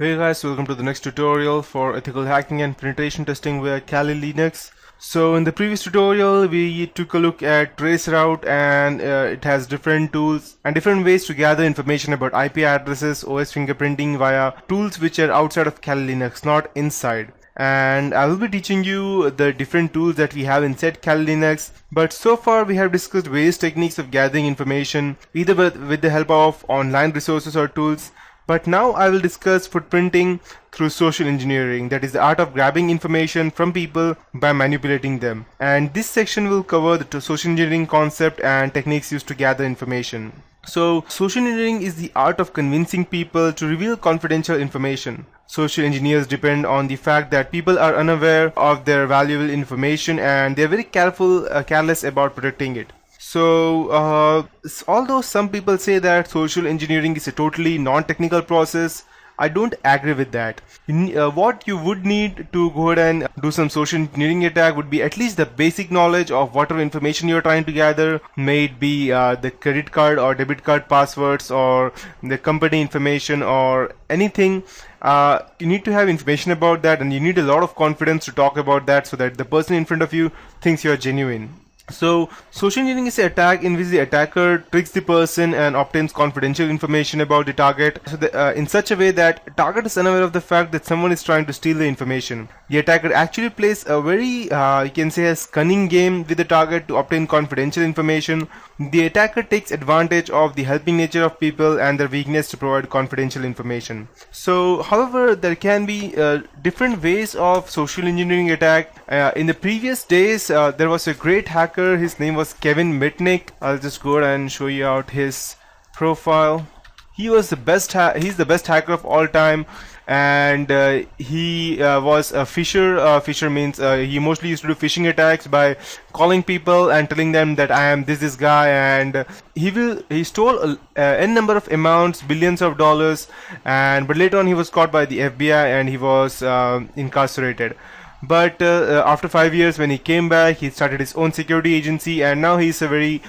Hey guys, welcome to the next tutorial for ethical hacking and penetration testing via Kali Linux. So in the previous tutorial we took a look at traceroute and it has different tools and different ways to gather information about IP addresses, OS fingerprinting via tools which are outside of Kali Linux, not inside. And I will be teaching you the different tools that we have inside Kali Linux. But so far we have discussed various techniques of gathering information either with the help of online resources or tools. But now I will discuss footprinting through social engineering, that is the art of grabbing information from people by manipulating them. And this section will cover the social engineering concept and techniques used to gather information. So, social engineering is the art of convincing people to reveal confidential information. Social engineers depend on the fact that people are unaware of their valuable information and they are very careless about protecting it. So, although some people say that social engineering is a totally non-technical process, I don't agree with that. What you would need to go ahead and do some social engineering attack would be at least the basic knowledge of whatever information you're trying to gather, may it be the credit card or debit card passwords or the company information or anything. You need to have information about that, and you need a lot of confidence to talk about that so that the person in front of you thinks you're genuine. So, social engineering is an attack in which the attacker tricks the person and obtains confidential information about the target in such a way that target is unaware of the fact that someone is trying to steal the information. The attacker actually plays a very, you can say, a cunning game with the target to obtain confidential information. The attacker takes advantage of the helping nature of people and their weakness to provide confidential information. So, however, there can be different ways of social engineering attack. In the previous days, there was a great hacker. His name was Kevin Mitnick. I'll just go and show you out his profile. He was the best. He's the best hacker of all time, and he was a phisher. Phisher means he mostly used to do phishing attacks by calling people and telling them that I am this guy, and he stole n number of amounts, billions of dollars, but later on he was caught by the FBI and he was incarcerated. But after 5 years, when he came back, he started his own security agency, and now he's a very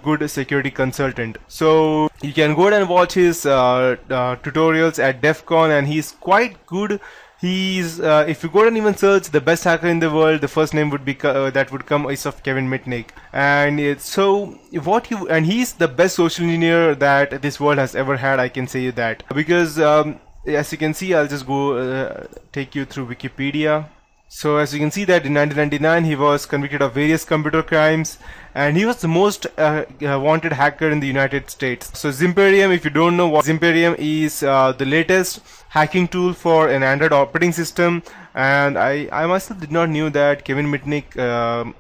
good security consultant. So you can go ahead and watch his tutorials at DEF CON, and he's quite good. He's if you go and even search the best hacker in the world, the first name would be that would come is of Kevin Mitnick, and he's the best social engineer that this world has ever had. I can say you that because as you can see, I'll just go take you through Wikipedia. So as you can see that in 1999 he was convicted of various computer crimes and he was the most wanted hacker in the United States. So Zimperium, if you don't know what Zimperium is, the latest hacking tool for an Android operating system, and I myself did not knew that Kevin Mitnick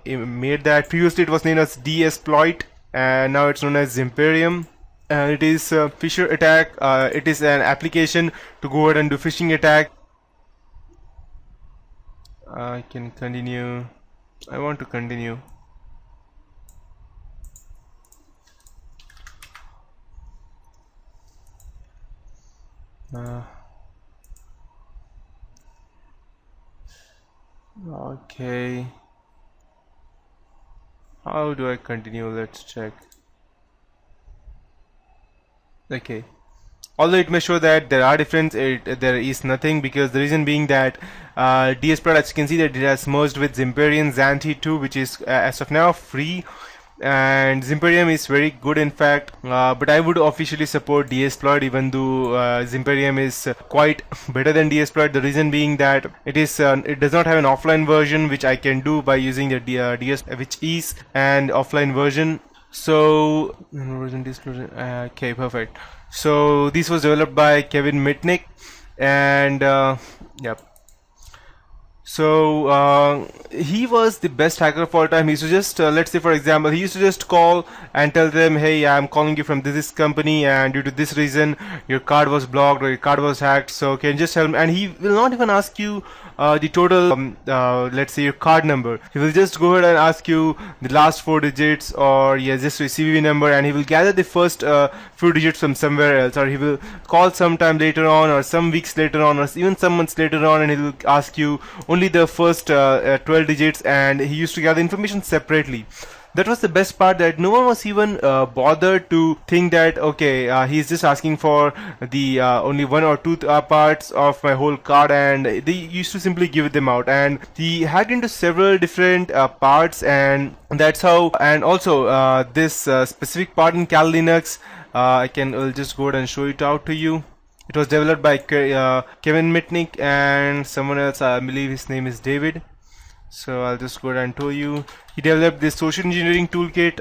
made that. Previously it was named as DSploit and now it's known as Zimperium. It is a phisher attack. It is an application to go ahead and do phishing attack. I can continue. I want to continue. Okay. How do I continue? Let's check. Okay. Although it may show that there are differences, there is nothing, because the reason being that DSploit, as you can see, that it has merged with Zimperium Xanthi 2, which is as of now free, and Zimperium is very good in fact, but I would officially support DSploit even though Zimperium is quite better than DSploit. The reason being that it does not have an offline version which I can do by using the DS, which is an offline version. So okay, perfect. So this was developed by Kevin Mitnick, and yep. So he was the best hacker of all time. He used to just let's say for example, he used to just call and tell them, hey, I'm calling you from this company, and due to this reason your card was blocked or your card was hacked, so can you just help me? And he will not even ask you the total let's say your card number. He will just go ahead and ask you the last 4 digits or just your CVV number, and he will gather the first few digits from somewhere else, or he will call sometime later on or some weeks later on or even some months later on, and he will ask you only the first 12 digits, and he used to gather information separately. That was the best part, that no one was even bothered to think that okay, he's just asking for the only one or two parts of my whole card, and they used to simply give them out. And he hacked into several different parts, and that's how. And also this specific part in Kali Linux, I'll just go ahead and show it out to you. It was developed by Kevin Mitnick and someone else. I believe his name is David. So I'll just go ahead and tell you. He developed this social engineering toolkit,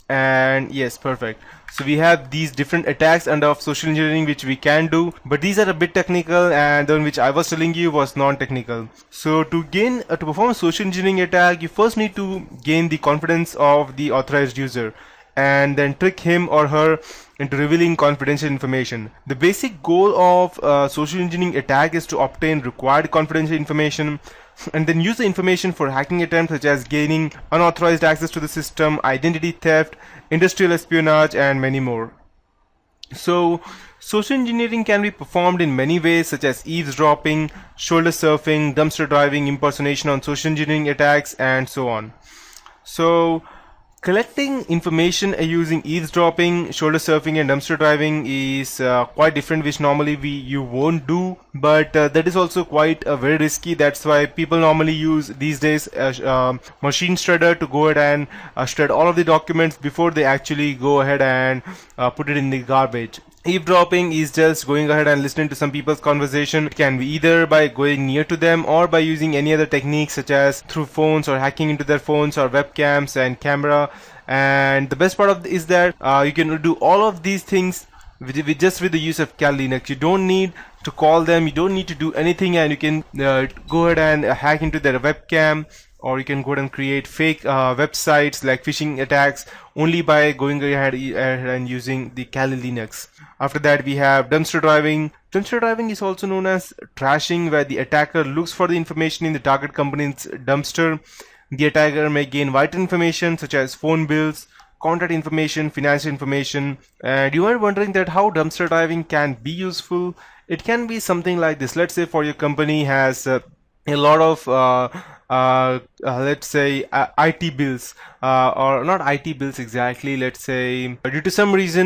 and yes, perfect. So we have these different attacks under social engineering which we can do, but these are a bit technical, and the one which I was telling you was non-technical. So to perform a social engineering attack, you first need to gain the confidence of the authorized user, and then trick him or her into revealing confidential information. The basic goal of social engineering attack is to obtain required confidential information and then use the information for hacking attempts such as gaining unauthorized access to the system, identity theft, industrial espionage, and many more. So, social engineering can be performed in many ways such as eavesdropping, shoulder surfing, dumpster driving, impersonation on social engineering attacks, and so on. So, collecting information using eavesdropping, shoulder surfing, and dumpster driving is quite different, which normally you won't do, but that is also quite very risky. That's why people normally use these days machine shredder to go ahead and shred all of the documents before they actually go ahead and put it in the garbage. Eavesdropping is just going ahead and listening to some people's conversation. It can be either by going near to them or by using any other techniques such as through phones or hacking into their phones or webcams and camera. And the best part of is that you can do all of these things with the use of Kali Linux. You don't need to call them, you don't need to do anything, and you can go ahead and hack into their webcam, or you can go ahead and create fake websites like phishing attacks only by going ahead and using the Kali Linux. After that, we have dumpster driving. Dumpster driving is also known as trashing, where the attacker looks for the information in the target company's dumpster. The attacker may gain vital information such as phone bills, contact information, financial information. And you are wondering that how dumpster diving can be useful. It can be something like this. Let's say for your company has a lot of let's say IT bills, or not IT bills exactly, let's say due to some reason